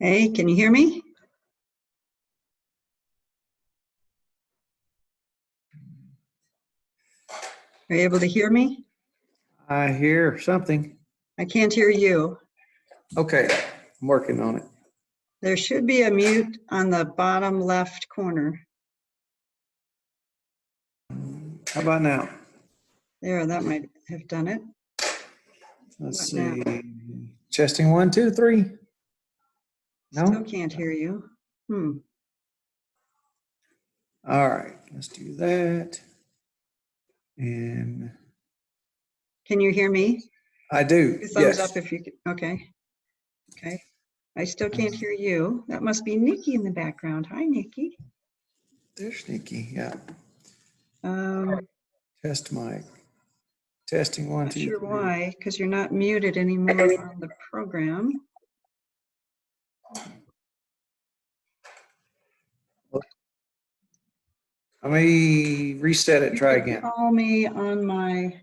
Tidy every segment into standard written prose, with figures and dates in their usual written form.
Hey, can you hear me? Are you able to hear me? I hear something. I can't hear you. Okay, I'm working on it. There should be a mute on the bottom left corner. How about now? There, that might have done it. Let's What now? see. Testing 1, 2, 3. No? Still can't hear you. All right, let's do that. And Can you hear me? I do. Two thumbs Yes. up if you can. Okay. Okay. I still can't hear you. That must be Nikki in the background. Hi, Nikki. There's Nicky. Yeah. Not Test mic. Testing 1, 2, sure 3. why, because you're not muted anymore on the program. Let me reset it. Try again. Call me on my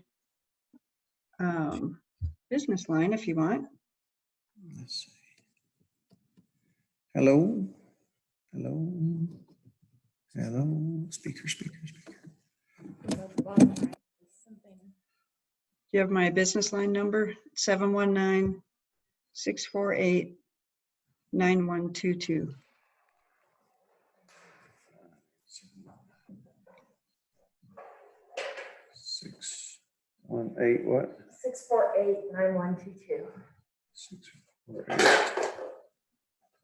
business line if you want. Let's see. Hello. Hello. Hello. Speaker. Do you have my business line number? 719-648-9122. 618 what? 648-9122. 648.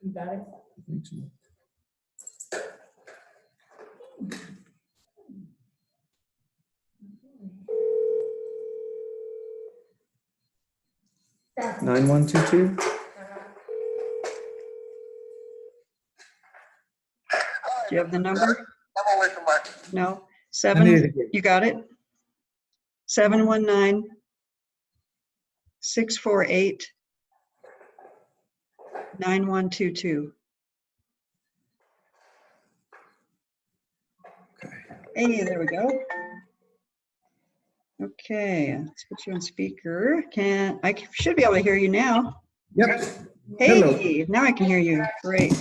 You got it? I think so. That's 9122. Do you have the number? No. I need Seven. it again. You got it? 719-648-9122. Okay. Hey, there we go. Okay, let's put you on speaker. Should be able to hear you now. Yep. Hey, Hello. now I can hear you. Great.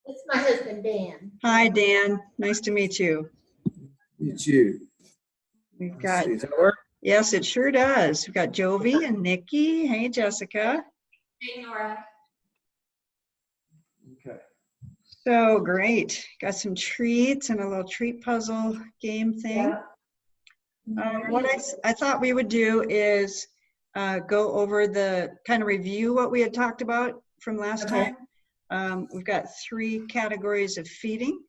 It's my husband, Dan. Hi, Dan. Nice to meet you. It's you. We've Let's got, see. Does that work? yes, it sure does. We've got Jovi and Nikki. Hey, Jessica. Hey, Nora. Okay. So great. Got some treats and a little treat puzzle game thing. What I thought we would do is go over kind of review what we had talked about from last time. We've got 3 categories of feeding.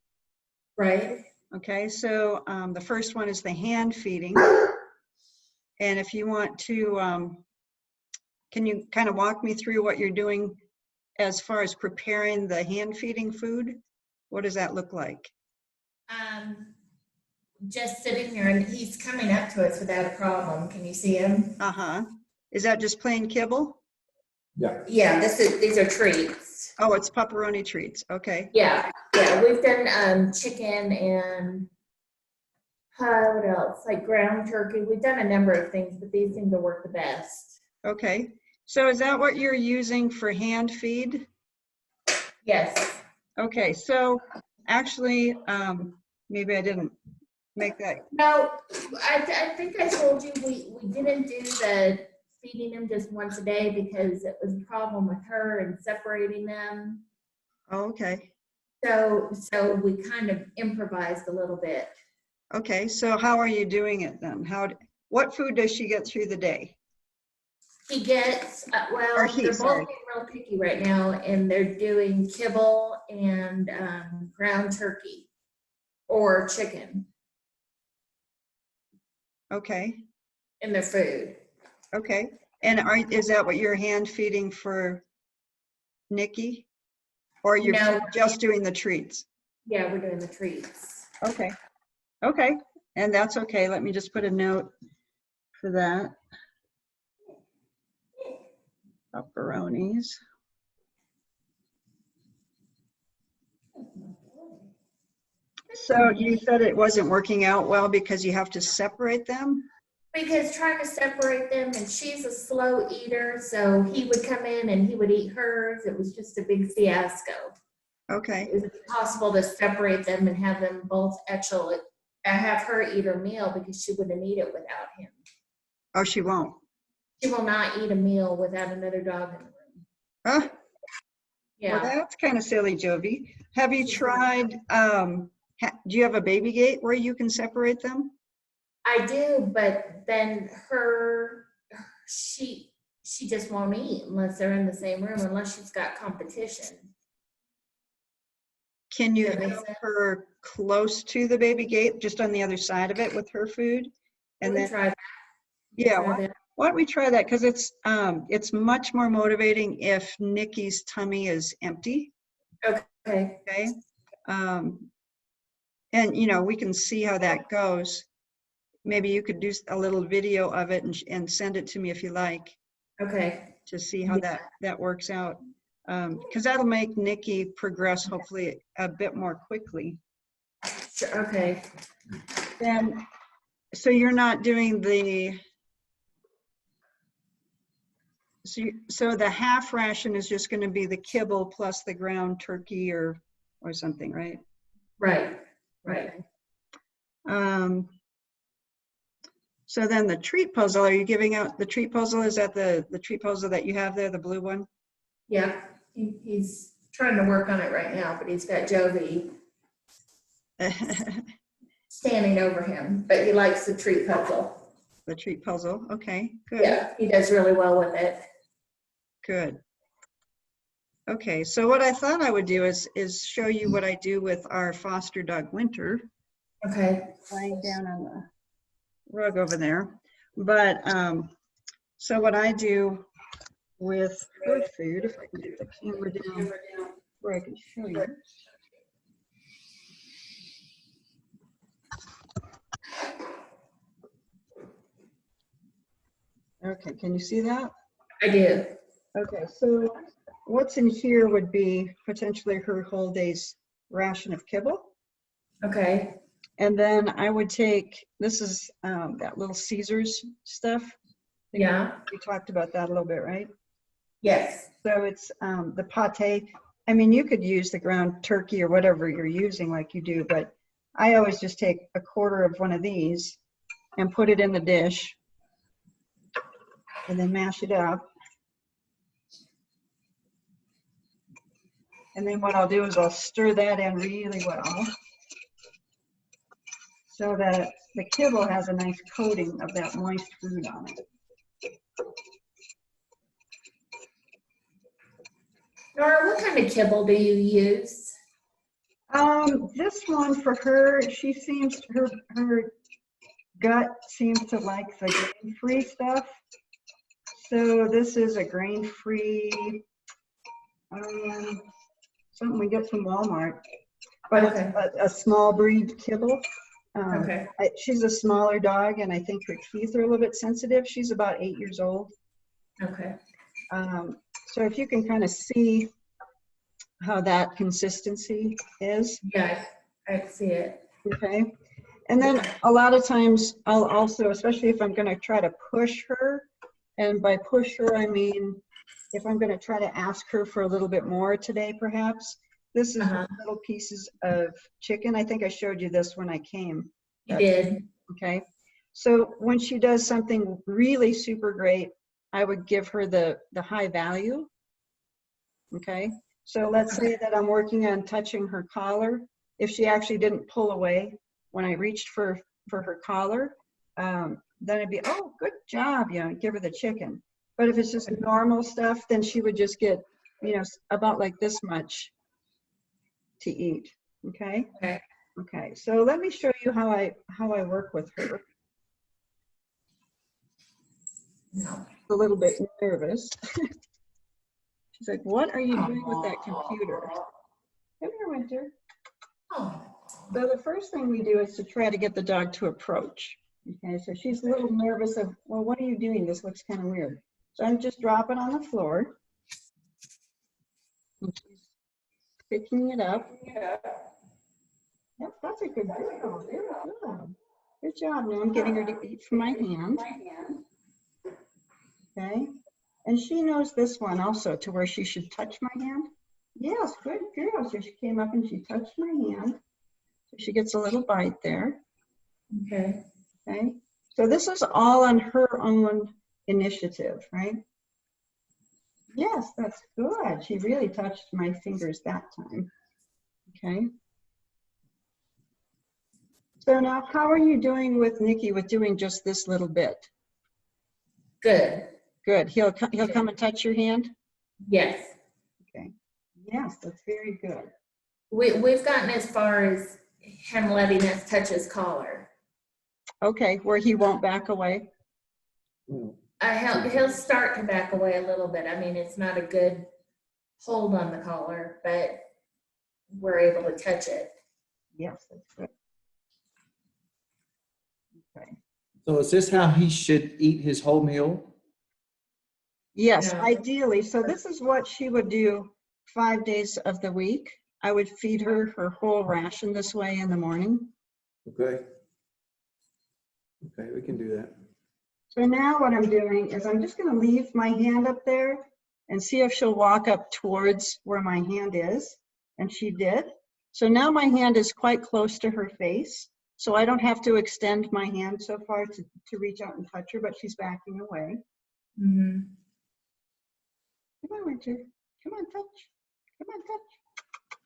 Right. Okay, so the first one is the hand feeding. And if you want to, can you kind of walk me through what you're doing as far as preparing the hand feeding food? What does that look like? Just sitting there, and he's coming up to us without a problem. Can you see him? Uh-huh. Is that just plain kibble? Yeah. Yeah, these are treats. Oh, it's pepperoni treats. Okay. Yeah, we've done chicken and what else? Like ground turkey. We've done a number of things, but these seem to work the best. Okay. So is that what you're using for hand feed? Yes. Okay, so actually, maybe I didn't make that. No, I think I told you we didn't do the feeding them just once a day because it was a problem with her and separating them. Oh, okay. So we kind of improvised a little bit. Okay, so how are you doing it then? What food does she get through the day? He gets, Or well, he, they're both sorry. being real picky right now, and they're doing kibble and ground turkey or chicken Okay, in their food. okay. And is that what you're hand feeding for Nikki? Or you're No. just doing the treats? Yeah, we're doing the treats. Okay, okay. And that's okay. Let me just put a note for that. Pepperonis. So you said it wasn't working out well because you have to separate them? Because trying to separate them, and she's a slow eater, so he would come in and he would eat hers. It was just a big fiasco. Okay. It was impossible to separate them and have them both actually have her eat her meal because she wouldn't eat it without him. Oh, she won't. She will not eat a meal without another dog in the room. Huh? Well, Yeah, that's kind of silly, Jovi. Have you tried, do you have a baby gate where you can separate them? I do, but then she just won't eat unless they're in the same room, unless she's got competition. Can you That makes have sense. her close to the baby gate, just on the other side of it with her food? We And can then, try that. yeah, Try that. why don't we try that? Because it's much more motivating if Nikki's tummy is empty, Okay. okay? And, you know, we can see how that goes. Maybe you could do a little video of it and send it to me if you like, Okay. to see how that works out. Because that'll make Nikki progress hopefully a bit more quickly. Sure. Okay. Then, so you're not doing the, so the half ration is just going to be the kibble plus the ground turkey or something, right? Right. Right. So then the treat puzzle, are you giving out the treat puzzle? Is that the treat puzzle that you have there, the blue one? Yeah. He's trying to work on it right now, but he's got Jovi standing over him, but he likes the treat puzzle. The treat puzzle, okay, good. Yeah, he does really well with it. Good. Okay, so what I thought I would do is show you what I do with our foster dog Winter. Okay. Lying down on the rug over there. But so what I do with her food, if I can get the camera down where I can show you. Okay, can you see that? I do. Okay, so what's in here would be potentially her whole day's ration of kibble. Okay. And then I would take, this is that little Caesars stuff. Yeah. We talked about that a little bit, right? Yes. So it's the pate. I mean, you could use the ground turkey or whatever you're using like you do, but I always just take a quarter of one of these and put it in the dish and then mash it up. And then what I'll do is I'll stir that in really well so that the kibble has a nice coating of that moist food on it. Nora, what kind of kibble do you use? This one for her, she seems, her gut seems to like the grain-free stuff. So this is a grain-free, something we get from Walmart, but Okay. it's a small breed kibble. Okay. She's a smaller dog, and I think her teeth are a little bit sensitive. She's about 8 years old. Okay. So if you can kind of see how that consistency is. Yeah, I see it. Okay. And then a lot of times I'll also, especially if I'm going to try to push her, and by push her, I mean, if I'm going to try to ask her for a little bit more today, perhaps, this is little pieces of chicken. I think I showed you this when I came. You did. Okay. So when she does something really super great, I would give her the high value. Okay. So let's say that I'm working on touching her collar. If she actually didn't pull away when I reached for her collar, then it'd be, oh, good job, you know, give her the chicken. But if it's just normal stuff, then she would just get, you know, about like this much to eat. Okay. Okay. Okay. So let me show you how I work with her. No. A little bit nervous. She's like, what are you doing with that computer? Come here, Winter. Oh. So the first thing we do is to try to get the dog to approach. Okay, so she's a little nervous of, well, what are you doing? This looks kind of weird. So I'm just dropping on the floor. And she's picking it up. Yep, that's a good girl. Very good. Good job. Now I'm getting her to eat from my hand. Okay. And she knows this one also, to where she should touch my hand. Yes, good girl. So she came up and she touched my hand. So she gets a little bite there. Okay. Okay. So this is all on her own initiative, right? Yes, that's good. She really touched my fingers that time. Okay. So now how are you doing with Nicky with doing just this little bit? Good. Good. He'll come and touch your hand? Yes. Okay. Yes, that's very good. We've gotten as far as him letting us touch his collar. Okay, where he won't back away? He'll start to back away a little bit. I mean, it's not a good hold on the collar, but we're able to touch it. Yes, that's good. Okay. So is this how he should eat his whole meal? Yes, No. ideally. So this is what she would do 5 days of the week. I would feed her her whole ration this way in the morning. Okay. Okay, we can do that. So now what I'm doing is I'm just going to leave my hand up there and see if she'll walk up towards where my hand is. And she did. So now my hand is quite close to her face. So I don't have to extend my hand so far to reach out and touch her, but she's backing away. Mm-hmm. Come on, Winter. Come on, touch. Come on, touch.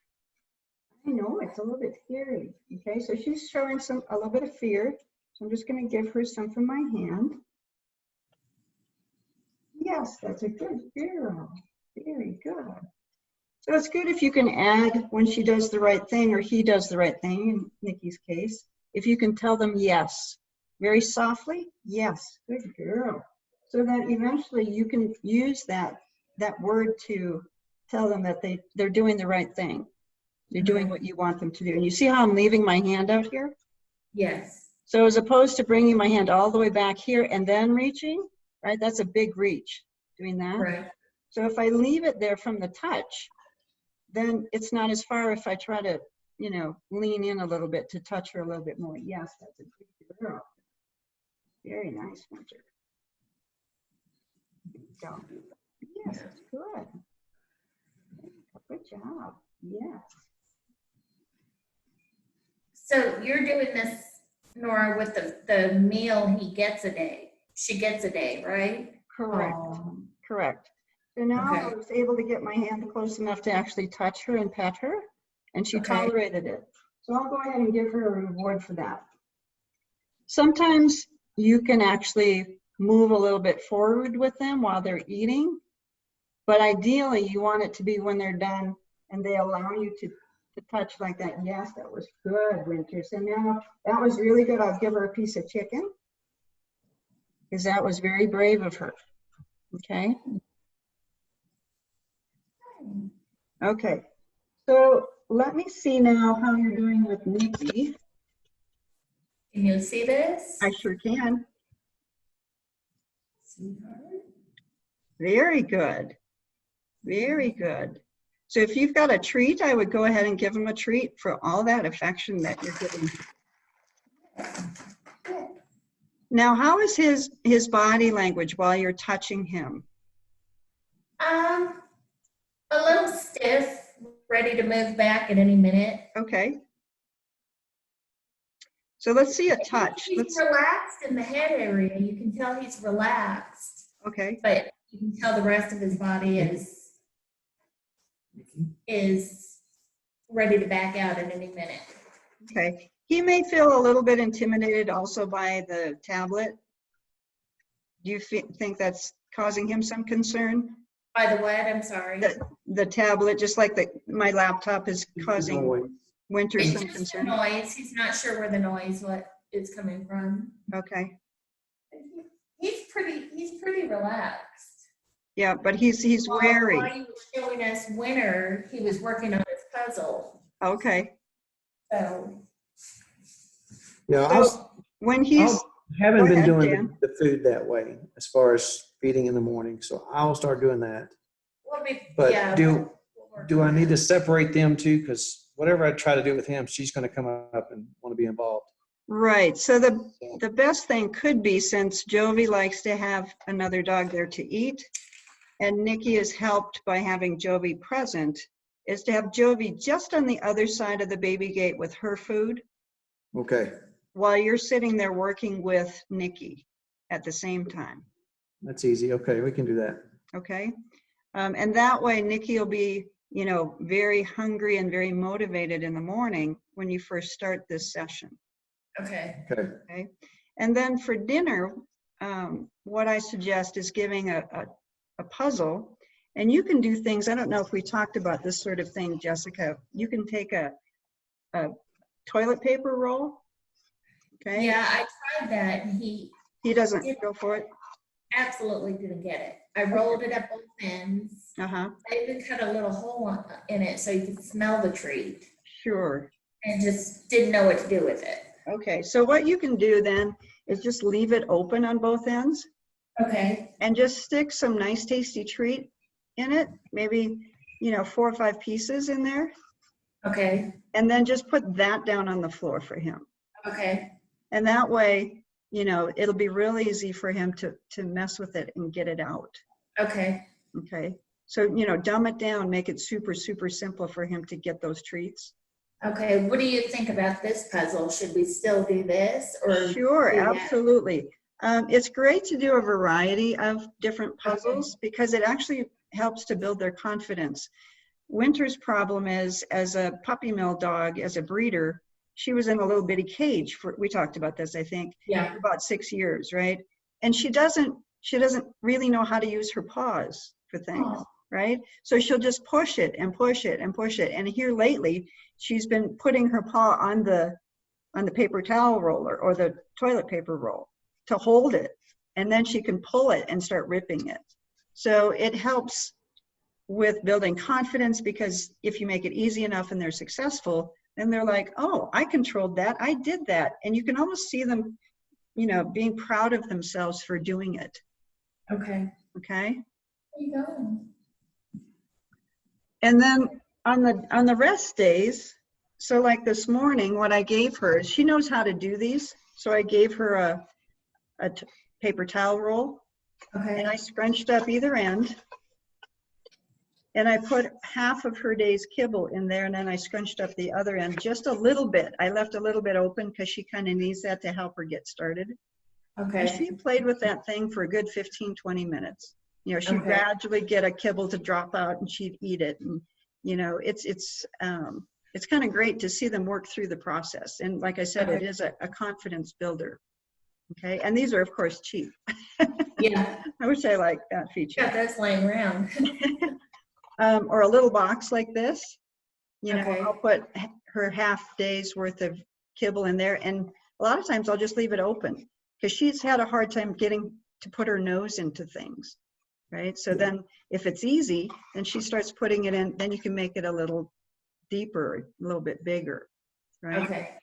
I know, it's a little bit scary. Okay, so she's showing a little bit of fear. So I'm just going to give her some from my hand. Yes, that's a good girl. Very good. So it's good if you can add when she does the right thing or he does the right thing, in Nicky's case, if you can tell them yes. Very softly, yes, good girl. So that eventually you can use that word to tell them that they're doing the right thing. They're doing what you want them to do. And you see how I'm leaving my hand out here? Yes. So as opposed to bringing my hand all the way back here and then reaching, right? That's a big reach, doing that. Right. So if I leave it there from the touch, then it's not as far if I try to, lean in a little bit to touch her a little bit more. Yes, that's a good girl. Very nice, Winter. Go. Yes, that's good. Good job. Yes. So you're doing this, Nora, with the meal he gets a day. She gets a day, right? Correct. Correct. So now I was able to get my hand close enough to actually touch her and pet her, and she tolerated it. So I'll go ahead and give her a reward for that. Sometimes you can actually move a little bit forward with them while they're eating, but ideally you want it to be when they're done and they allow you to touch like that. Yes, that was good, Winter. So now that was really good. I'll give her a piece of chicken because that was very brave of her. Okay. Okay. So let me see now how you're doing with Nicky. Can you see this? I sure can. Sweetheart. Very good. Very good. So if you've got a treat, I would go ahead and give him a treat for all that affection that you're giving. Now, how is his body language while you're touching him? A little stiff, ready to move back at any minute. Okay. So let's see a touch. He's relaxed in the head area. You can tell he's relaxed. Okay. But you can tell the rest of his body is ready to back out at any minute. Okay. He may feel a little bit intimidated also by the tablet. Do you think that's causing him some concern? By the what? I'm sorry. The tablet, just like my laptop is causing Winter It's some just concern. the noise. He's not sure where the noise is coming from. Okay. He's pretty relaxed. Yeah, but he's wary. While he was showing us Winter, he was working on his puzzle. Okay. So Yeah, So when he's haven't Go been ahead, doing Dan. the food that way as far as feeding in the morning, so I'll start doing that. But yeah, do I need to separate them too? Because whatever I try to do with him, she's going to come up and want to be involved. Right. So the best thing could be, since Jovi likes to have another dog there to eat, and Nicky is helped by having Jovi present, is to have Jovi just on the other side of the baby gate with her food Okay, while you're sitting there working with Nicky at the same time. that's easy. Okay, we can do that. Okay. And that way Nicky will be, you know, very hungry and very motivated in the morning when you first start this session. Okay. Okay, Okay. And then for dinner, what I suggest is giving a puzzle. And you can do things, I don't know if we talked about this sort of thing, Jessica. You can take a toilet paper roll. Okay. Yeah, I tried that and he He doesn't go for it. absolutely didn't get it. I rolled it up both ends. Uh-huh. I even cut a little hole in it so you could smell the treat Sure. and just didn't know what to do with it. Okay. So what you can do then is just leave it open on both ends Okay. and just stick some nice tasty treat in it. Maybe, you know, 4 or 5 pieces in there. Okay. And then just put that down on the floor for him. Okay. And that way, you know, it'll be real easy for him to mess with it and get it out. Okay. Okay. So, you know, dumb it down, make it super, super simple for him to get those treats. Okay. What do you think about this puzzle? Should we still do this or? Sure, do that? absolutely. It's great to do a variety of different puzzles because it actually helps to build their confidence. Winter's problem is, as a puppy mill dog, as a breeder, she was in a little bitty cage for, we talked about this, I think, Yeah. for about 6 years, right? And she doesn't really know how to use her paws for things, Oh. right? So she'll just push it and push it and push it. And here lately, she's been putting her paw on the paper towel roller or the toilet paper roll to hold it. And then she can pull it and start ripping it. So it helps with building confidence, because if you make it easy enough and they're successful, then they're like, oh, I controlled that, I did that. And you can almost see them, you know, being proud of themselves for doing it. Okay. Okay. There you go. And then on the rest days, so like this morning, what I gave her is, she knows how to do these. So I gave her a paper towel roll, Okay. and I scrunched up either end. And I put half of her day's kibble in there, and then I scrunched up the other end just a little bit. I left a little bit open because she kind of needs that to help her get started. Okay. And she played with that thing for a good 15, 20 minutes. You know, she'd Okay. gradually get a kibble to drop out and she'd eat it. And, you know, it's kind of great to see them work through the process. And like I said, it is a confidence builder. Okay. And these are, of course, cheap. Yeah. I wish I liked that feature. Got those laying around. Or a little box like this. You know, Okay. I'll put her half day's worth of kibble in there. And a lot of times I'll just leave it open because she's had a hard time getting to put her nose into things, right? So then if it's easy, then she starts putting it in, then you can make it a little deeper, a little bit bigger, right? Okay.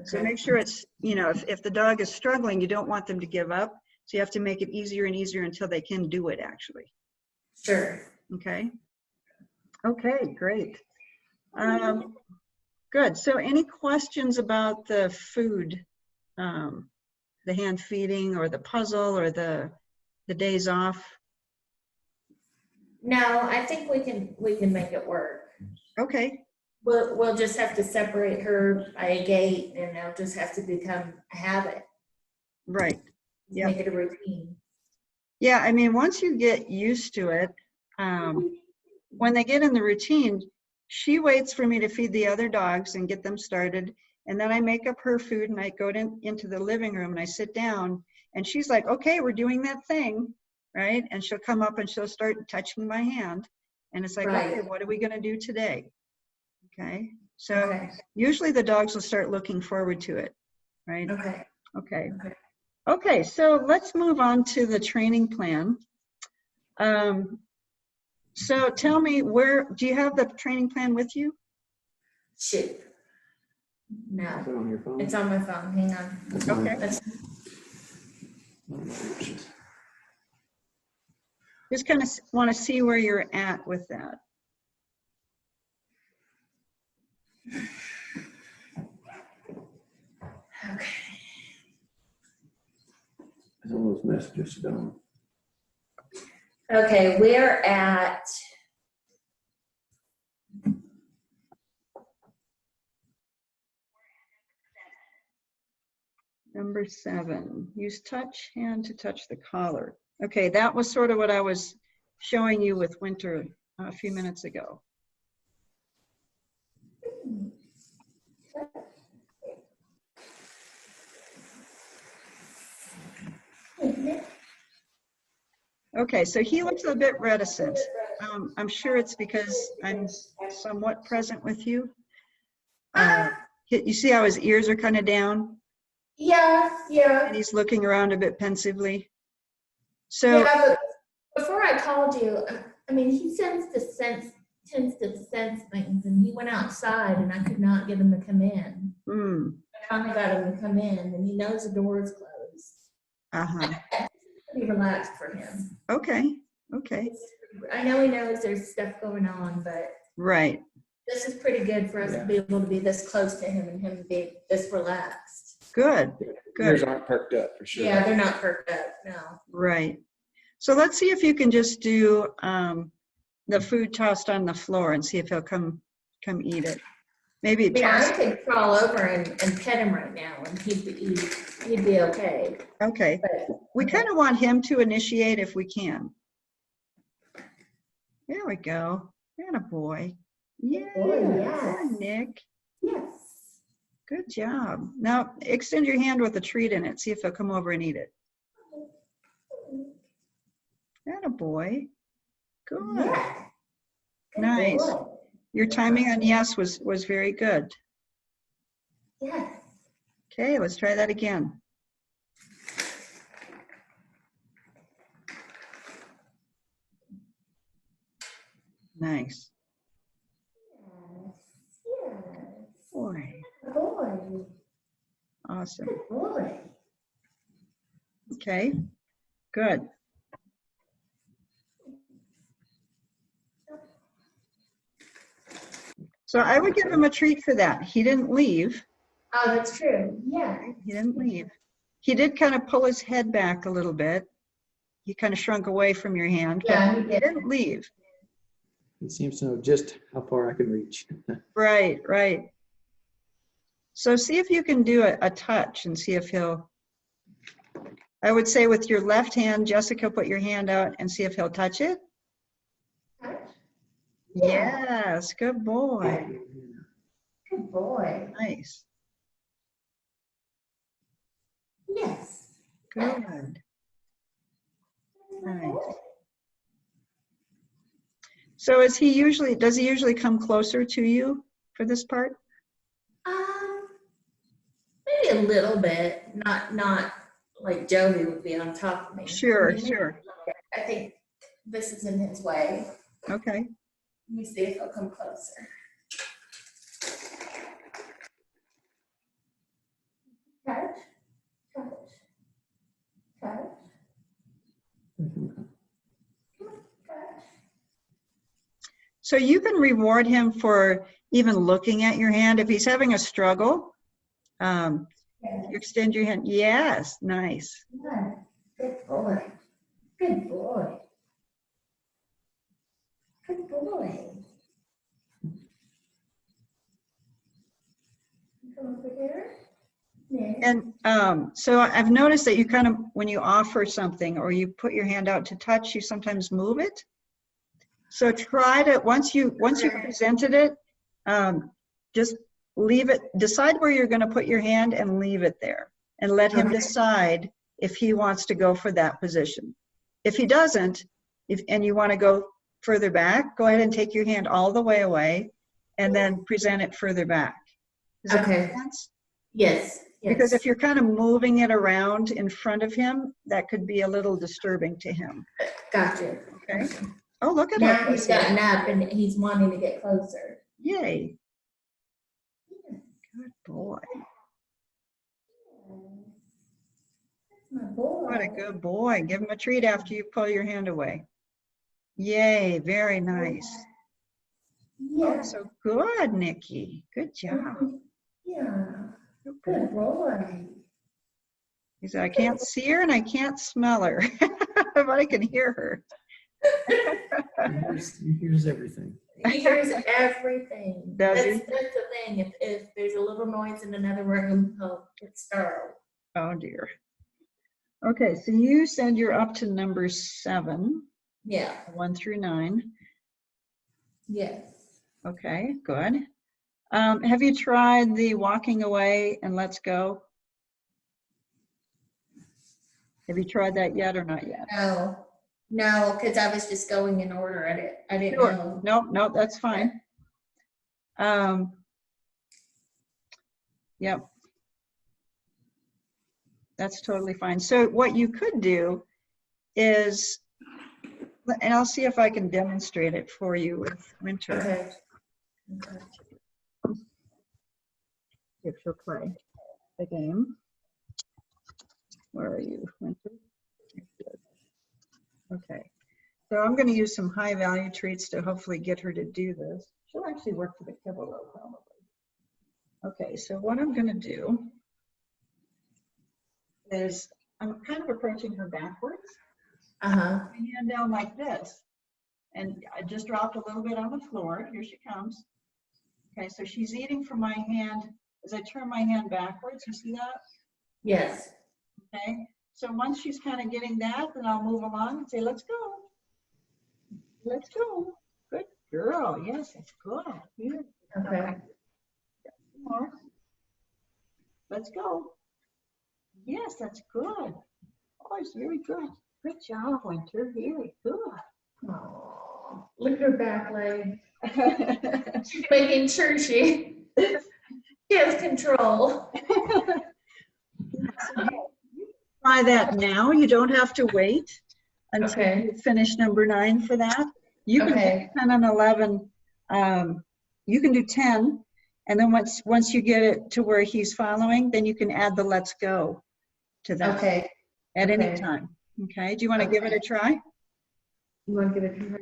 So make sure it's, you know, if the dog is struggling, you don't want them to give up. So you have to make it easier and easier until they can do it actually. Sure. Okay. Okay, great. Good. So any questions about the food, the hand feeding or the puzzle or the days off? No, I think we can make it work. Okay. We'll just have to separate her by a gate, and it'll just have to become a habit. Right. Yeah. Make it a routine. Yeah. I mean, once you get used to it, when they get in the routine, she waits for me to feed the other dogs and get them started. And then I make up her food and I go into the living room and I sit down and she's like, okay, we're doing that thing, right? And she'll come up and she'll start touching my hand. And it's like, Right. okay, what are we going to do today? Okay. So Okay. usually the dogs will start looking forward to it, right? Okay. Okay. Okay. Okay, so let's move on to the training plan. So tell me, do you have the training plan with you? Shoot. No, Is it on your phone? it's on my phone. Hang on. Okay. Just kind of want to see where you're at with that. Okay. Some of those messages are gone. Okay, we're at Number 7, use touch hand to touch the collar. Okay, that was sort of what I was showing you with Winter a few minutes ago. Okay, so he looks a bit reticent. I'm sure it's because I'm somewhat present with you. You see how his ears are kind of down? Yeah. And he's looking around a bit pensively. So, Yeah, but before I called you, I mean, he tends to sense things, and he went outside, and I could not get him to come in. I finally got him to come in, and he knows the door is closed. Pretty relaxed for him. Okay. I know he knows there's stuff going on, but Right. this is pretty good for us to be able to be this close to him and him to be this relaxed. Good. Ears aren't perked up for sure. Yeah, they're not perked up, no. Right. So let's see if you can just do the food tossed on the floor and see if he'll come eat it. Maybe I could crawl over and pet him right now, and he'd be okay. Okay. But, we kind of want him to initiate if we can. There we go. Attaboy. Yeah. Yes. Nick. Yes. Good job. Now extend your hand with a treat in it. See if he'll come over and eat it. Attaboy. Good. Yeah. Nice. Boy. Your timing on yes was very good. Yes. Okay, let's try that again. Nice. Yes. Boy. Boy. Awesome. Boy. Okay, good. So I would give him a treat for that. He didn't leave. Oh, that's true. Yeah. He didn't leave. He did kind of pull his head back a little bit. He kind of shrunk away from your hand, but Yeah, he didn't leave. He seems to know just how far I can reach. Right. So see if you can do a touch and see if he'll, I would say with your left hand, Jessica, put your hand out and see if he'll touch it. Yeah. Yes, good boy. Good boy. Nice. Yes. Good. Nice. So does he usually come closer to you for this part? Maybe a little bit, not like Jovi would be on top of me. Sure. I think this is in his way. Okay. Let me see if he'll come closer. Touch. So you can reward him for even looking at your hand. If he's having a struggle, you extend your hand. Yes, nice. Good boy. Good boy. Good boy. Come over here. And so I've noticed that you kind of, when you offer something or you put your hand out to touch, you sometimes move it. So try to, once you presented it, just leave it, decide where you're going to put your hand and leave it there and let him decide if he wants to go for that position. If he doesn't, and you want to go further back, go ahead and take your hand all the way away and then present it further back. Does that make sense? Yes. Because if you're kind of moving it around in front of him, that could be a little disturbing to him. Gotcha. Okay. Oh, look at now him. He's gotten up and he's wanting to get closer. Yay. Good boy. That's my boy. What a good boy. Give him a treat after you pull your hand away. Yay, very nice. Yeah. Oh, so good, Nikki. Good job. Yeah. Good Good boy. boy. He said, I can't see her and I can't smell her, but I can hear her. He hears everything. He hears everything. Does he? That's the thing. If there's a little noise in another room, he'll get startled. Oh dear. Okay, so you said you're up to number 7, Yeah. 1 through 9. Yes. Okay, good. Have you tried the walking away and let's go? Have you tried that yet or not yet? No, because I was just going in order. I didn't Sure. know. No, that's fine. Yep. That's totally fine. So what you could do is, and I'll see if I can demonstrate it for you with Winter. Okay. If she'll play the game. Where are you, Winter? Okay. So I'm going to use some high value treats to hopefully get her to do this. She'll actually work for the kibble though, probably. Okay, so what I'm going to do is I'm kind of approaching her backwards. Uh-huh. My hand down like this. And I just dropped a little bit on the floor. Here she comes. Okay, so she's eating from my hand as I turn my hand backwards. You see that? Yes. Okay, so once she's kind of getting that, then I'll move along and say, let's go. Let's go. Good girl. Yes, that's good. Here. Okay. More. Let's go. Yes, that's good. Oh, it's very good. Good job, Winter. Very good. Oh, look at her back leg. She's making sure she has control. Try that now. You don't have to wait until Okay. you finish number 9 for that. You can Okay. do 10 and 11. You can do 10, and then once you get it to where he's following, then you can add the let's go to that Okay. at any Okay. time. Okay. Do you want to give it a try? You want to give it to her?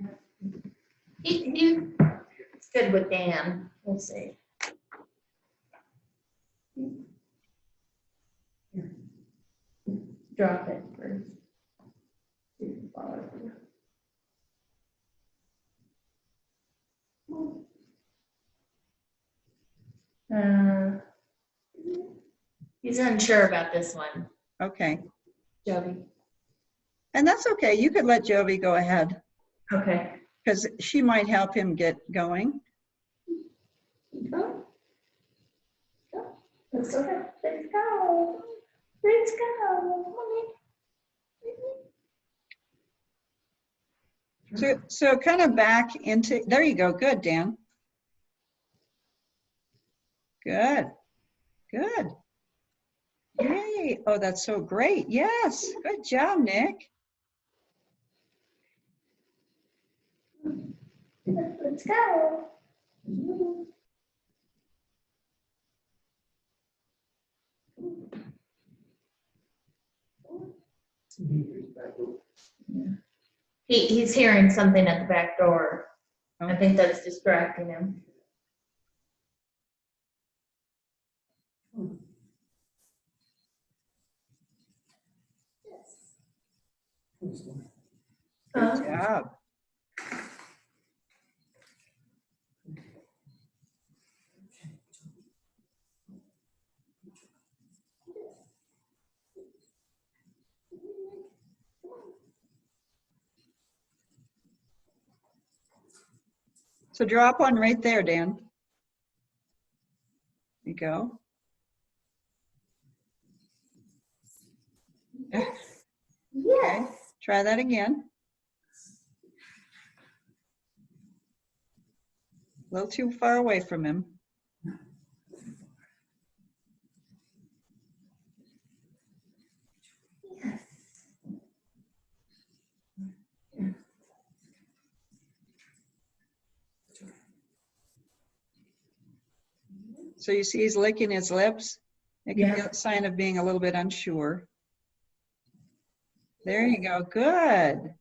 It's good with Dan. We'll see. Drop it first. He's unsure about this one, Okay. Jovi. And that's okay. You could let Jovi go ahead Okay. because she might help him get going. Go. Go. Let's go. Let's go. Let's go. So kind of back into, there you go. Good, Dan. Good. Good. Yay. Oh, that's so great. Yes. Good job, Nick. Let's go. He's hearing something at the back door. I think that's distracting him. Good job. So drop one right there, Dan. There you go. Yes. Okay. Try that again. A little too far away from him. So you see he's licking his lips. It can be a sign of being a little bit unsure. There you go. Good.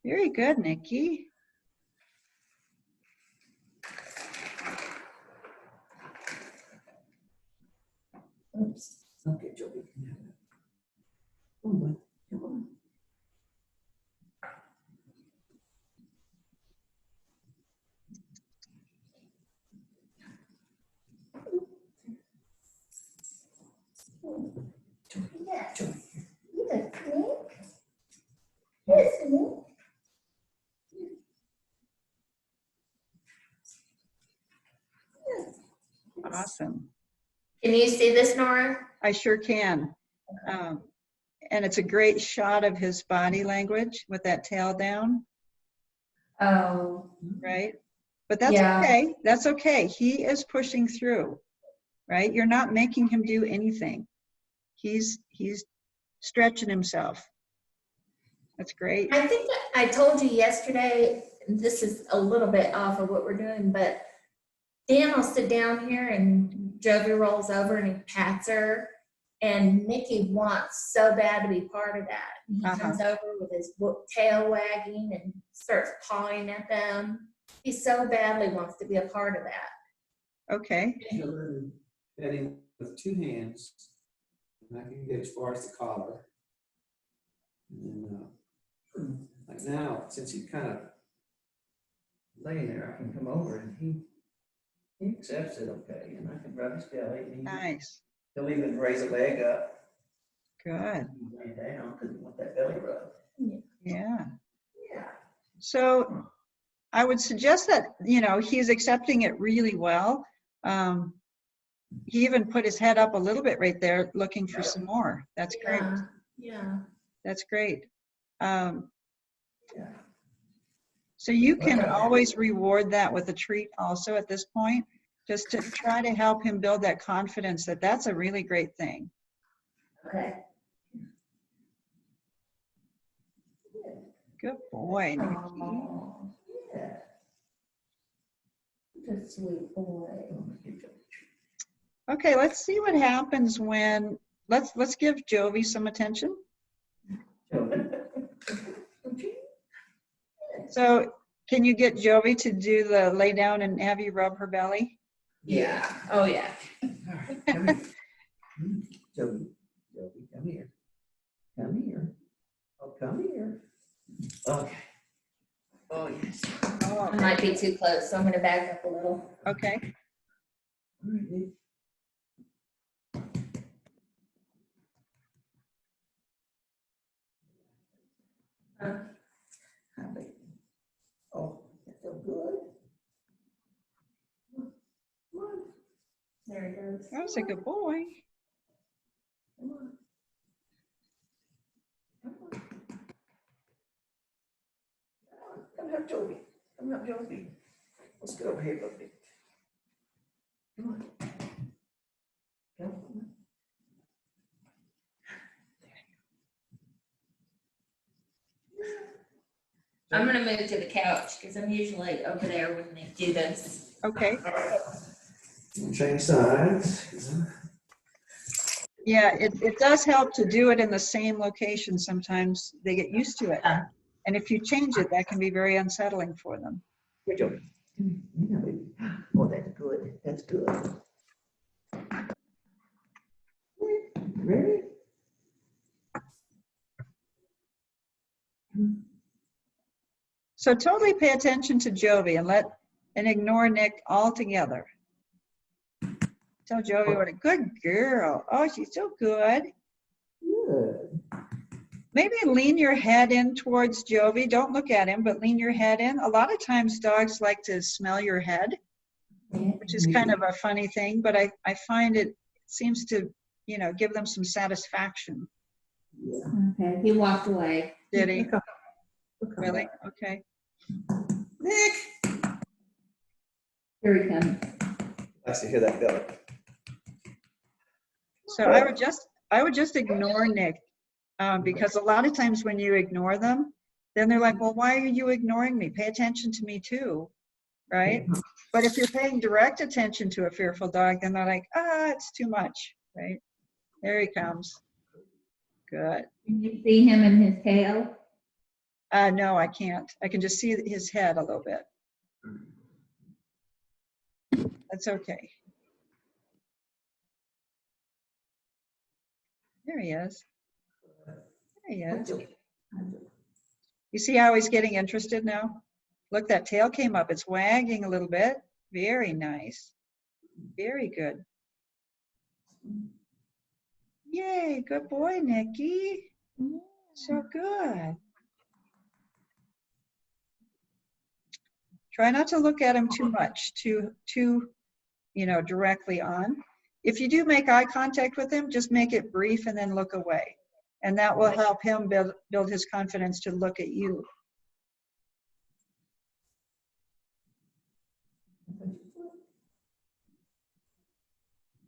Very good, Nikki. Oops. Okay, Jovi. Come on, come on. Yeah. Yeah, Nick. Yes, Nick. Awesome. Can you see this, Nora? I sure can. And it's a great shot of his body language with that tail down, Oh. right? But that's Yeah. okay. That's okay. He is pushing through, right? You're not making him do anything. He's stretching himself. That's great. I think I told you yesterday, and this is a little bit off of what we're doing, but Dan will sit down here and Jovi rolls over and he pats her. And Nicky wants so bad to be part of that. He comes over with his tail wagging and starts pawing at them. He so badly wants to be a part of that. Okay. Pat him with 2 hands, and I can get as far as the collar. And then, like now, since he's kind of laying there, I can come over and he accepts it okay, and I can rub his belly. And Nice. he'll even raise a leg up. Good. Lay down because he wants that belly rub. Yeah. Yeah. So I would suggest that, he's accepting it really well. He even put his head up a little bit right there looking for some more. That's great. Yeah. That's great. So Yeah. you can always reward that with a treat also at this point, just to try to help him build that confidence that that's a really great thing. Okay. Good boy, Nicky. Oh, yeah. Good sweet boy. Okay, let's see what happens when, let's give Jovi some attention. So can you get Jovi to do the lay down and have you rub her belly? Yeah. Oh, yeah. All right, come here. Jovi, come here. Come here. Oh, come here. Okay. Oh, yes. Oh, I might be too close, so I'm gonna back up a little. okay. All right, Nick. Oh, that's so good. Come on. There it goes. That was a good boy. Come on. Come on. Come help Jovi. Come help Jovi. Let's get over here a little bit. Come on. Come on. I'm gonna move to the couch because I'm usually over there when they do this. Okay. Change sides. Yeah, it does help to do it in the same location. Sometimes they get used to it. And if you change it, that can be very unsettling for them. Good job. Yeah, baby. Oh, that's good. That's good. Ready? So totally pay attention to Jovi and ignore Nick altogether. Tell Jovi what a good girl. Oh, she's so good. Good. Maybe lean your head in towards Jovi. Don't look at him, but lean your head in. A lot of times dogs like to smell your head, which is kind of a funny thing, but I find it seems to, give them some satisfaction. Yeah. Okay, he walked away. Did he? Really? Okay. Nick. Here he comes. Likes to hear that belly. So I would just ignore Nick because a lot of times when you ignore them, then they're like, well, why are you ignoring me? Pay attention to me too, right? But if you're paying direct attention to a fearful dog, then they're like, it's too much, right? There he comes. Good. Can you see him and his tail? No, I can't. I can just see his head a little bit. That's okay. There he is. There he is. Jovi. Hi, Jovi. You see how he's getting interested now? Look, that tail came up. It's wagging a little bit. Very nice. Very good. Yay, good boy, Nicky. So good. Try not to look at him too much, too, directly on. If you do make eye contact with him, just make it brief and then look away. And that will help him build his confidence to look at you.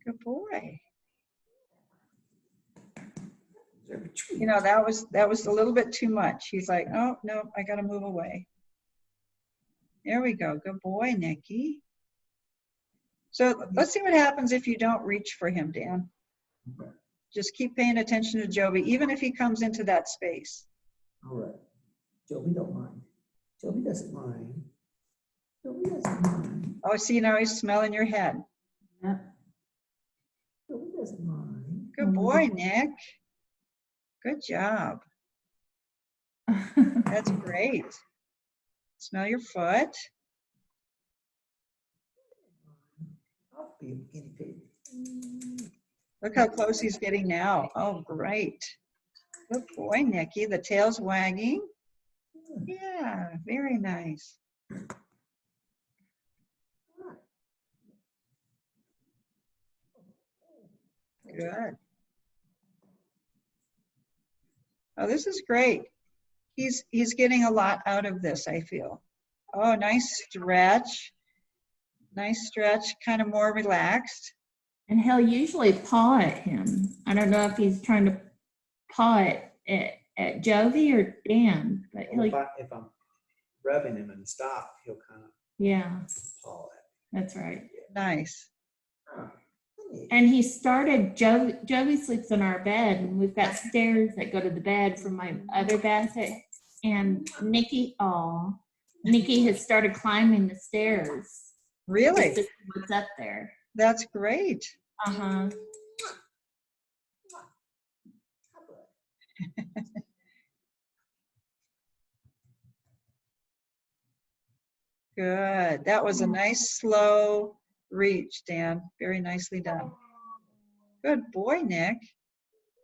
Good boy. That was a little bit too much. He's like, oh, no, I got to move away. There we go. Good boy, Nicky. So let's see what happens if you don't reach for him, Dan. Okay. Just keep paying attention to Jovi, even if he comes into that space. All right. Jovi don't mind. Jovi doesn't mind. Jovi doesn't mind. Oh, see, now he's smelling your head. Yeah. Jovi doesn't mind. Good boy, Nick. Good job. That's great. Smell your foot. I'll be a guinea pig. Look how close he's getting now. Oh, great. Good boy, Nicky. The tail's wagging. Yeah, very nice. Good. Oh, this is great. He's getting a lot out of this, I feel. Oh, nice stretch. Nice stretch, kind of more relaxed. And he'll usually paw at him. I don't know if he's trying to paw at Jovi or Dan, but he'll, If I'm rubbing him and stop, he'll kind of yeah, paw at that's right. Nice. And he started, Jovi sleeps in our bed, and we've got stairs that go to the bed from my other basket. And Nicky has started climbing the stairs. Really? Just to see what's up there. That's great. Uh-huh. Good. That was a nice, slow reach, Dan. Very nicely done. Good boy, Nick.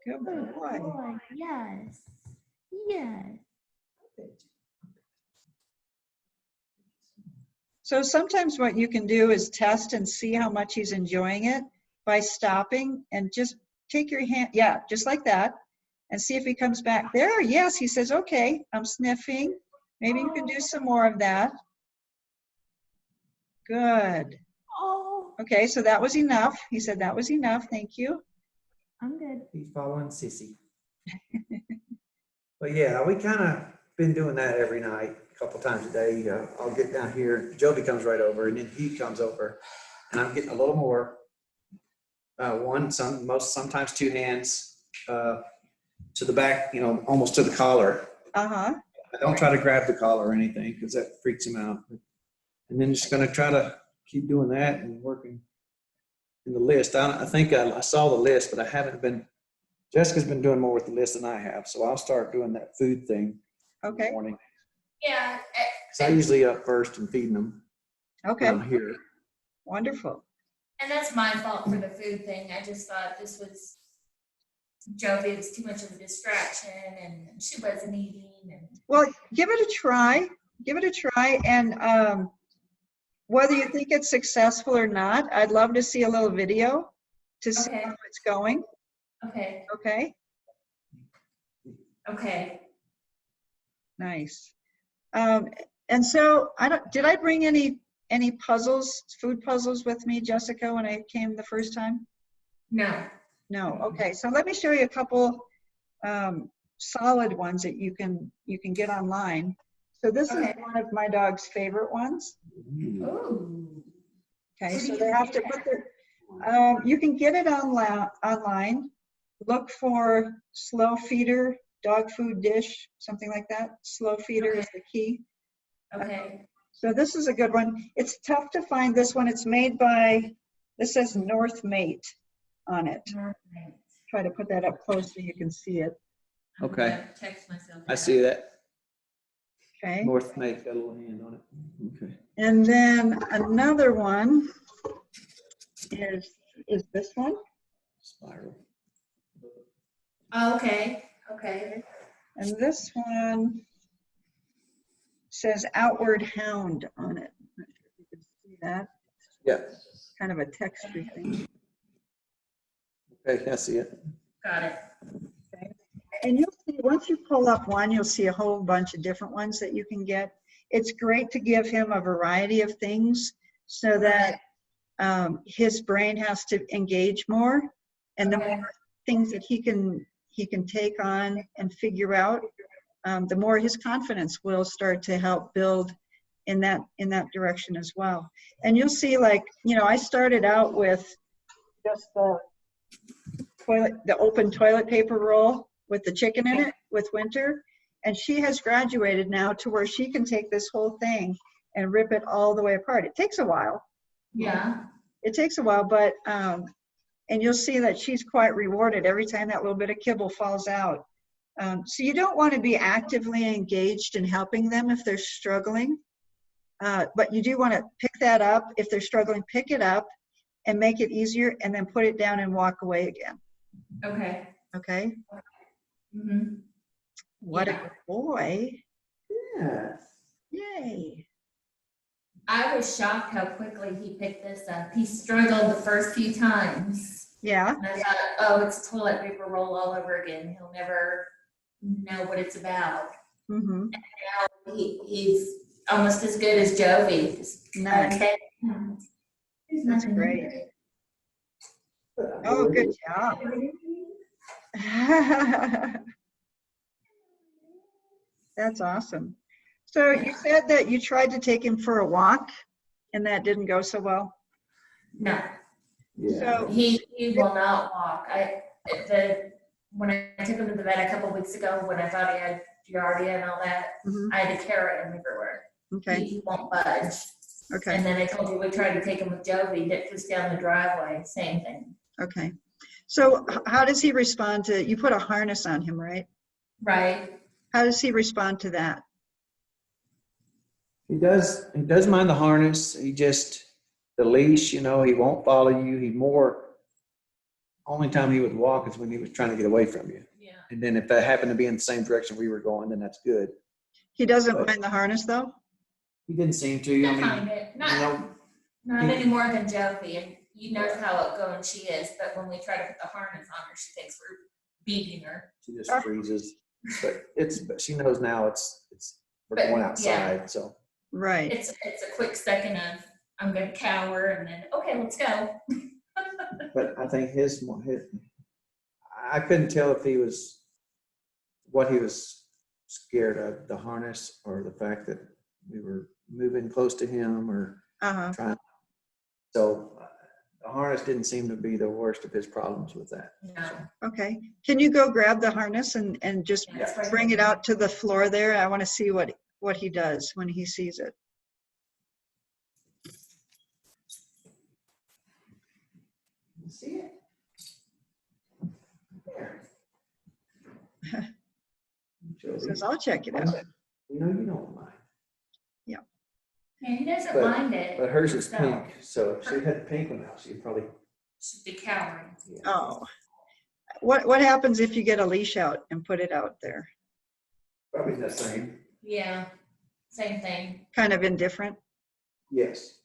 Good boy. Boy, yes. Yes. So sometimes what you can do is test and see how much he's enjoying it by stopping and just take your hand, yeah, just like that, and see if he comes back. There, yes, he says, okay, I'm sniffing. Maybe you can do some more of that. Good. Oh, Okay, so that was enough. He said that was enough, thank you. I'm good. He's following Sissy. But yeah, we kind of been doing that every night, a couple times a day. I'll get down here. Jovi comes right over, and then he comes over, and I'm getting a little more. Sometimes two hands to the back, almost to the collar. Uh-huh. I don't try to grab the collar or anything because that freaks him out. And then just going to try to keep doing that and working in the list. I think I saw the list, but I haven't been. Jessica's been doing more with the list than I have, so I'll start doing that food thing in the Okay. morning. Yeah. So I usually up first and feeding them Okay. down here. Wonderful. And that's my fault for the food thing. I just thought this was Jovi was too much of a distraction, and she wasn't eating. And Well, give it a try. Give it a try, and whether you think it's successful or not, I'd love to see a little video to see Okay. how it's going. okay, Okay. okay. Nice. And so did I bring any puzzles, food puzzles with me, Jessica, when I came the first time? No. No. Okay. So let me show you a couple solid ones that you can get online. So this is Okay. one of my dog's favorite ones. Ooh. Okay. Where do So you they have to get put you can get it online. Look for slow feeder, dog food dish, something like that. Slow feeder is the key. Okay. So this is a good one. It's tough to find this one. It's made by, this says North Mate on it. Try to put that up close so you can see it. I'm Okay. gonna Text myself. I see that. Okay. North Mate's got a little hand on it. Okay. And then another one is this one. Spiral. Oh, okay, okay. And this one says outward hound on it. Not sure if you can see that. Yeah. Kind of a texture thing. Okay, I see it. Got it. Okay. And you'll see, once you pull up one, you'll see a whole bunch of different ones that you can get. It's great to give him a variety of things so that his brain has to engage more, and the more things that he can take on and figure out, the more his confidence will start to help build in that direction as well. And you'll see, like, you know, I started out with just the open toilet paper roll with the chicken in it with Winter, and she has graduated now to where she can take this whole thing and rip it all the way apart. It takes a while. Yeah. It takes a while, but and you'll see that she's quite rewarded every time that little bit of kibble falls out. So you don't want to be actively engaged in helping them if they're struggling, but you do want to pick that up. If they're struggling, pick it up and make it easier, and then put it down and walk away again. Okay. Okay? Mm-hmm. What Yeah. a good boy. Yes. Yay. I was shocked how quickly he picked this up. He struggled the first few times. Yeah. And I thought, oh, it's a toilet paper roll all over again. He'll never know what it's about. Mm-hmm. Now he's almost as good as Jovi. Just, Nice. okay. That's There's nothing in great. there. Oh, good job. That's awesome. So you said that you tried to take him for a walk and that didn't go so well? No, Yeah. So he will not walk. When I took him to the vet a couple weeks ago, when I thought he had giardia and all that, mhm, I had to carry him everywhere. okay, He won't budge. okay, And then I told you we tried to take him with Jovi, that just down the driveway, same thing. okay. So how does he respond to, you put a harness on him, right? Right. How does he respond to that? He does mind the harness. He just, the leash, you know, he won't follow you. Only time he would walk is when he was trying to get away from you. Yeah. And then if that happened to be in the same direction we were going, then that's good. He doesn't But- mind the harness though? He didn't seem to. I Not mean, kind of, you not, know, not any more than Jovi, and you know how outgoing she is, but when we try to put the harness on her, she thinks we're beating her. she just freezes. But she knows now we're But, going yeah. outside. So Right, It's a quick second of, I'm gonna cower, and then, okay, let's go. but I think I couldn't tell if what he was scared of, the harness or the fact that we were moving close to him or uh-huh, trying. So the harness didn't seem to be the worst of his problems with that. No. okay. Can you go grab the harness and just Yeah, it's right bring it here. out to the floor there? I want to see what he does when he sees it. You see it? There. He says, I'll check it out. You know you don't mind. Yeah, he doesn't But- mind it. But hers is So, pink. So if she had pink one now, she'd probably. She'd be cowering. Yeah. Oh. What happens if you get a leash out and put it out there? Probably the same. Yeah, same thing. Kind of indifferent? Yes.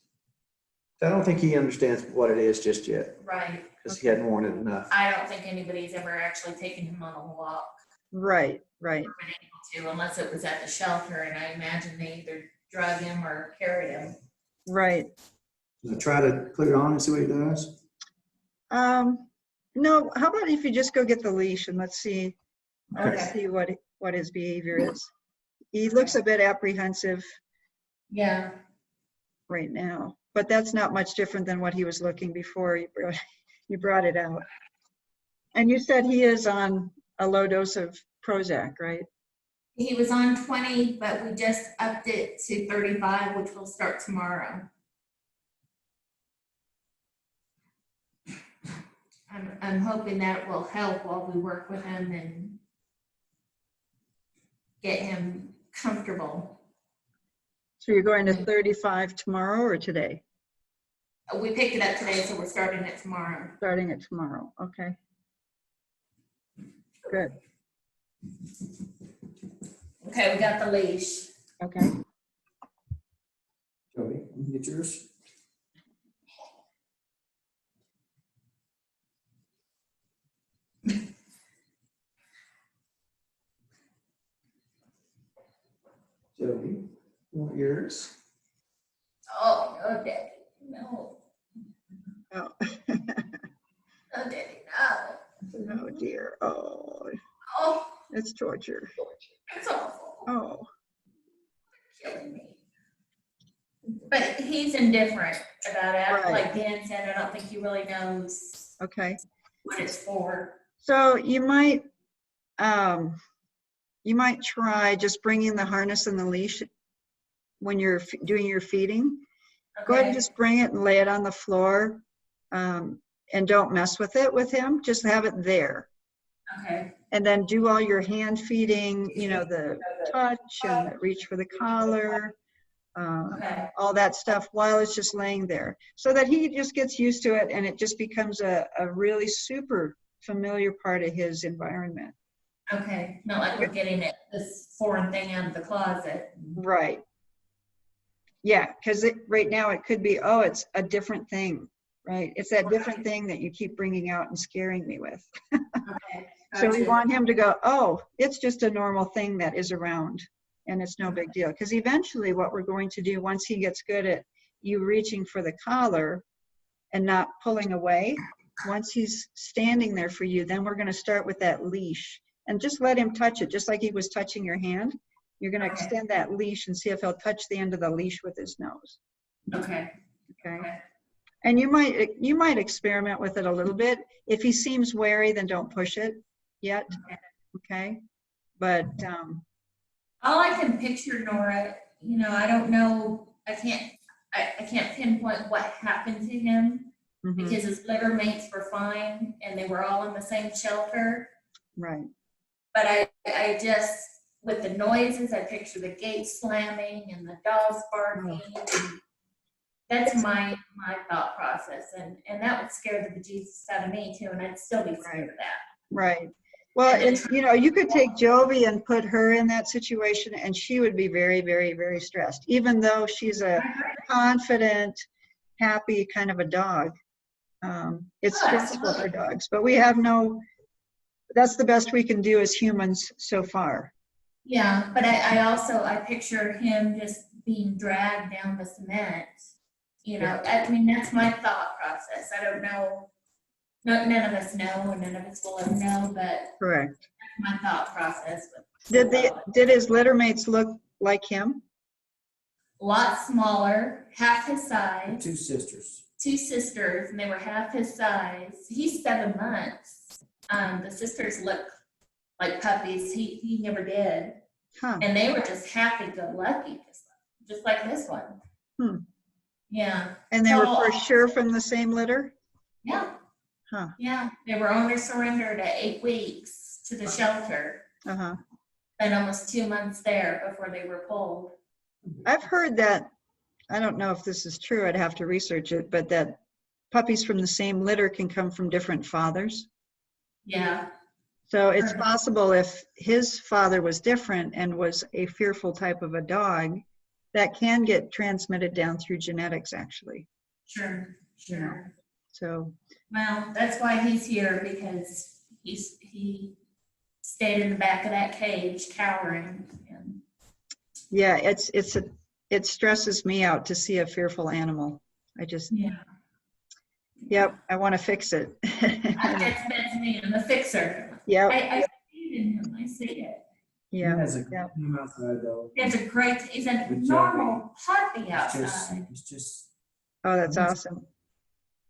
I don't think he understands what it is just yet Right. because he hadn't worn it enough. I don't think anybody's ever actually taken him on a walk Right, right. or been able to, unless it was at the shelter, and I imagine they either drug him or carried him. Right. So try to put it on and see what he does. No, how about if you just go get the leash and let's see, I want to Okay. see what his behavior is. He looks a bit apprehensive Yeah. right now, but that's not much different than what he was looking before you brought it out. And you said he is on a low dose of Prozac, right? He was on 20, but we just upped it to 35, which will start tomorrow. I'm hoping that will help while we work with him and get him comfortable. So you're going to 35 tomorrow or today? We picked it up today, so we're starting it tomorrow. Starting it tomorrow. Okay. Good. Okay, we got the leash. Okay. Joey, you get yours? Joey, you want yours? Oh, no, Daddy, no. Oh. No, Daddy, no. Oh dear. Oh, Oh, it's torture. it's awful. Oh. Killing me. But he's indifferent about it. Right. Like Dan said, I don't think he really knows Okay. what it's for. So you might try just bringing the harness and the leash when you're doing your feeding. Okay. Go ahead and just bring it and lay it on the floor, and don't mess with it with him. Just have it there. Okay. And then do all your hand feeding, you know, the touch and the reach for the collar, Okay. all that stuff while it's just laying there, so that he just gets used to it and it just becomes a really super familiar part of his environment. Okay. Not like we're getting this foreign thing out of the closet. Right. Yeah, because right now it could be, oh, it's a different thing, right? It's that different thing that you keep bringing out and scaring me with. Okay. So we Gotcha. want him to go, oh, it's just a normal thing that is around and it's no big deal. Because eventually what we're going to do once he gets good at you reaching for the collar and not pulling away, once he's standing there for you, then we're going to start with that leash and just let him touch it, just like he was touching your hand. You're going to Okay. extend that leash and see if he'll touch the end of the leash with his nose. Okay. Okay. Okay. And you might experiment with it a little bit. If he seems wary, then don't push it yet. Okay. But All I can picture, Nora, you know, I don't know, I can't pinpoint what happened to him mhm, because his litter mates were fine and they were all in the same shelter. right. But I just, with the noises, I picture the gate slamming and the dogs barking. And that's my thought process. And that would scare the bejesus out of me too. And I'd still be scared of that. Right. Well, and you know, you could take Jovi and put her in that situation and she would be very, very, very stressed, even though she's a confident, happy kind of a dog. It's stressful for dogs, but we have that's the best we can do as humans so far. Yeah, but I picture him just being dragged down the cement. You know, I mean, that's my thought process. I don't know. None of us know, and none of us will ever know, but Correct. that's my thought process. Did his litter mates look like him? A lot smaller, half his size. Two sisters. Two sisters, and they were half his size. He's 7 months. The sisters look like puppies. He never did. Huh. And they were just happy-go-lucky, just like this one. Hmm. Yeah. And they were for sure from the same litter? Yeah. Huh. Yeah. They were owner surrendered at 8 weeks to the shelter. Uh-huh. Spent almost 2 months there before they were pulled. I've heard that, I don't know if this is true, I'd have to research it, but that puppies from the same litter can come from different fathers. Yeah. So it's possible if his father was different and was a fearful type of a dog, that can get transmitted down through genetics, actually. Sure. Sure. So. Well, that's why he's here, because he stayed in the back of that cage, cowering. And Yeah, it stresses me out to see a fearful animal. I just. yeah. Yep, I want to fix it. That's me. I'm the fixer. Yep. I see it in him. I see it. Yeah. He has a great team outside though. He's a With normal puppy It's outside. just. Oh, that's awesome.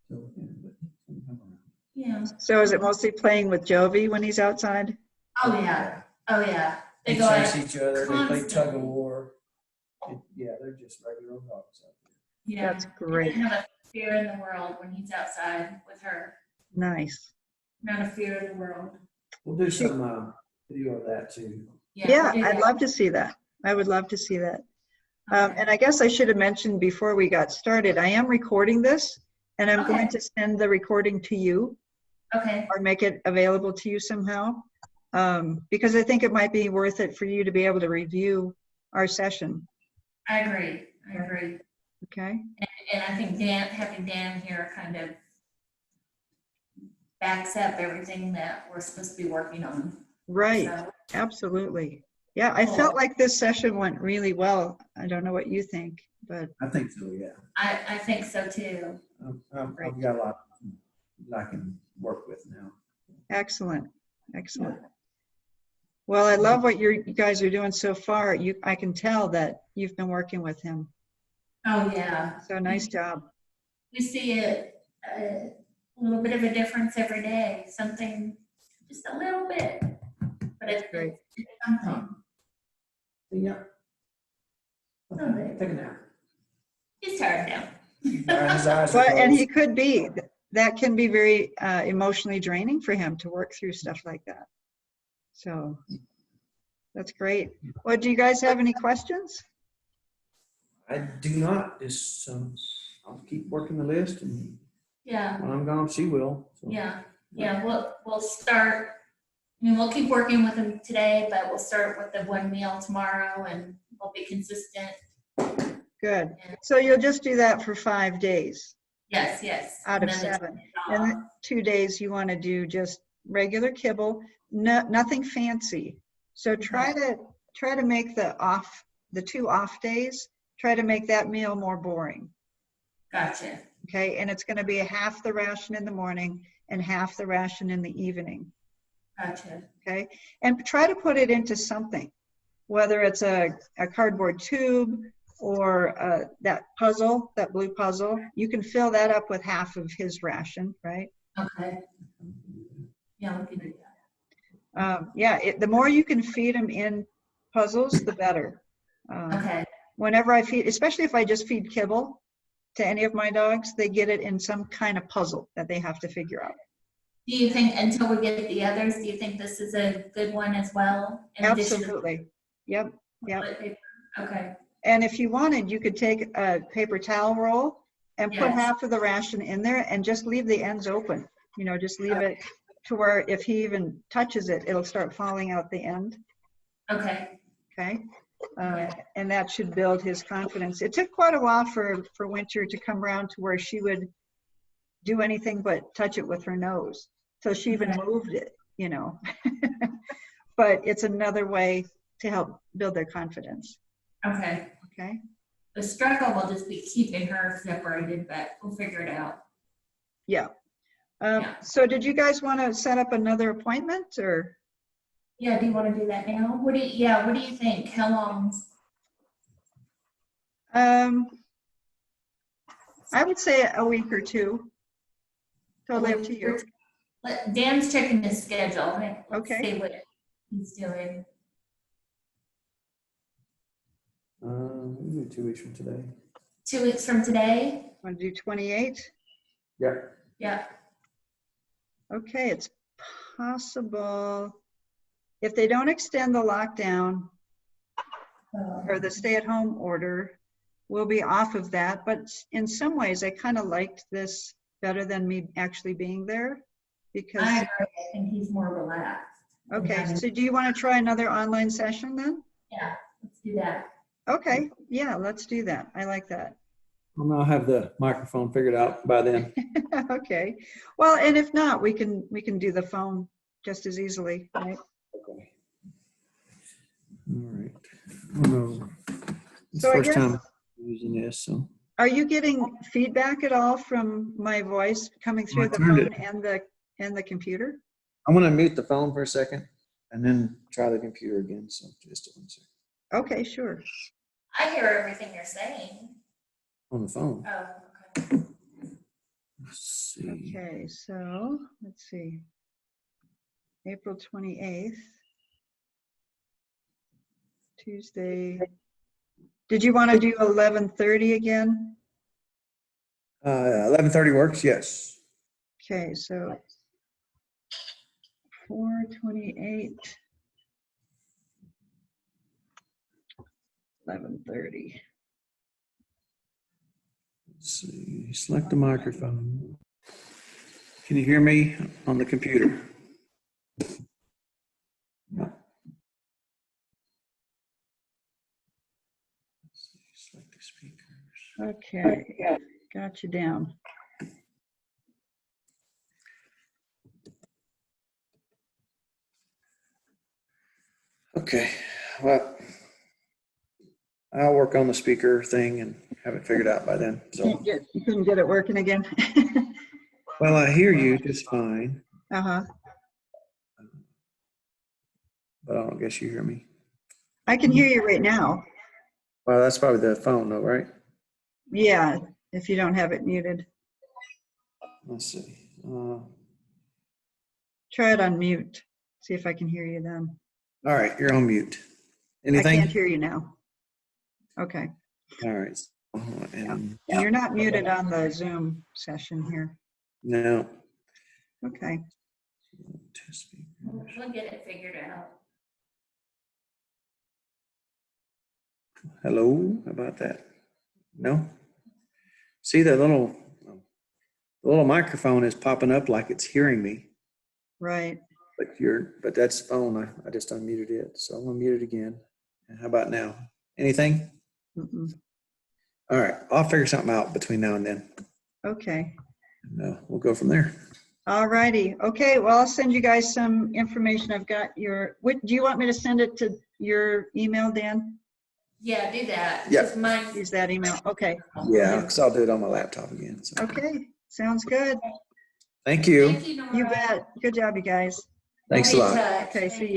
So, yeah, but he'll come around. Yeah. So is it mostly playing with Jovi when he's outside? Oh yeah. Oh yeah. They They go chase at each other, they play tug of constantly. war. Yeah, they're just regular old dogs out there. Yeah. That's great. Not a fear in the world when he's outside with her. Nice. Not a fear in the world. We'll do some video of that too. Yeah, do I'd that. love to see that. I would love to see that. Okay. And I guess I should have mentioned before we got started, I am recording this, and I'm going Okay. to send the recording to you Okay. or make it available to you somehow, because I think it might be worth it for you to be able to review our session. I agree. I agree. Okay? And I think having Dan here kind of backs up everything that we're supposed to be working on. Right. So, Absolutely. Yeah, I felt like this session went really well. I don't know what you think, but I think so, yeah. I think so too. I've got a lot that I can work with now. excellent. Excellent. Well, I love what you guys are doing so far. I can tell that you've been working with him. Oh, yeah. So nice job. We see a little bit of a difference every day, something, just a little bit, but it's Great. it's something. Yeah. Okay. Take a nap. He's tired now. His eyes are But, and he closed. could be, that can be very emotionally draining for him to work through stuff like that. So that's great. Well, do you guys have any questions? I do not, just, I'll keep working the list, and Yeah, when I'm gone, she will. So. yeah, we'll start, I mean, we'll keep working with him today, but we'll start with the one meal tomorrow and we'll be consistent. Good. So you'll just do that for 5 days Yes. out And of then the 7. day off. And the 2 days you want to do just regular kibble, nothing fancy. So try to make the 2 off days, try to make that meal more boring. Gotcha. Okay, and it's going to be half the ration in the morning and half the ration in the evening. Gotcha. Okay, and try to put it into something, whether it's a cardboard tube or that puzzle, that blue puzzle. You can fill that up with half of his ration, right? Okay. Yeah, we can do that. Yeah, the more you can feed him in puzzles, the better. Okay. Whenever I feed, especially if I just feed kibble to any of my dogs, they get it in some kind of puzzle that they have to figure out. Do you think, until we get the others, do you think this is a good one as well? In addition to Absolutely. Yep. toilet paper? Okay. And if you wanted, you could take a paper towel roll and put Yes. half of the ration in there and just leave the ends open. You know, just leave it to where if he even touches it, it'll start falling out the end. Okay. Okay. And that should build his confidence. It took quite a while for Winter to come around to where she would do anything but touch it with her nose. So she even moved it, you know. But it's another way to help build their confidence. Okay. Okay. The struggle will just be keeping her separated, but we'll figure it out. Yeah. Yeah. So did you guys want to set up another appointment or? Yeah, do you want to do that now? What do you think? How long? I would say a week or 2. Totally up to you. Dan's checking his schedule. Let's Okay. see what he's doing. We'll do 2 weeks from today. 2 weeks from today? Want to do 28? Yeah. Yeah. Okay, it's possible. If they don't extend the lockdown or the stay-at-home order, we'll be off of that. But in some ways, I kind of liked this better than me actually being there because. I agree. I think he's more relaxed. Okay, so do you want to try another online session then? Yeah, let's do that. Okay, yeah, let's do that. I like that. I'll have the microphone figured out by then. Okay, well, and if not, we can do the phone just as easily, right? Okay. All right. Oh, no. It's So I first guess- time using this, so. Are you getting feedback at all from my voice coming through the turned phone and the computer? I'm gonna mute the phone for a second and then try the computer again, so just 1 second. Okay, sure. I hear everything you're saying. On the phone. Oh, okay. Let's see. Okay, so let's see. April 28th. Tuesday. Did you want to do 11:30 again? 11:30 works, yes. Okay, so 4/28. 11:30. Let's see, select the microphone. Can you hear me on the computer? No. Let's see, select the speakers. Okay, got you down. Okay, well, I'll work on the speaker thing and have it figured out by then. So, You couldn't get it working again? well, I hear you just fine, Uh-huh. but I don't guess you hear me. I can hear you right now. Well, that's probably the phone though, right? Yeah, if you don't have it muted. Let's see. Try it on mute. See if I can hear you then. All right, you're on mute. I Anything? can't hear you now. Okay. All right. And And you're not muted on the Zoom session here. no. Okay. Test speakers. We'll get it figured out. Hello, how about that? No? See the little microphone is popping up like it's hearing me, Right. but that's phone. I just unmuted it. So I'm gonna mute it again. And how about now? Anything? Mm-mm. All right, I'll figure something out between now and then. Okay. No, we'll go from there. All righty. Okay, well, I'll send you guys some information. I've got your, do you want me to send it to your email, Dan? Yeah, do that. Yeah. 'Cause mine, Use that email. Okay. Yeah, because I'll do it on my laptop again. So. Okay. Sounds good. Thank you. thank you, Nora. You bet. Good job, you guys. Thanks a We'll be lot. in touch. Okay, see you.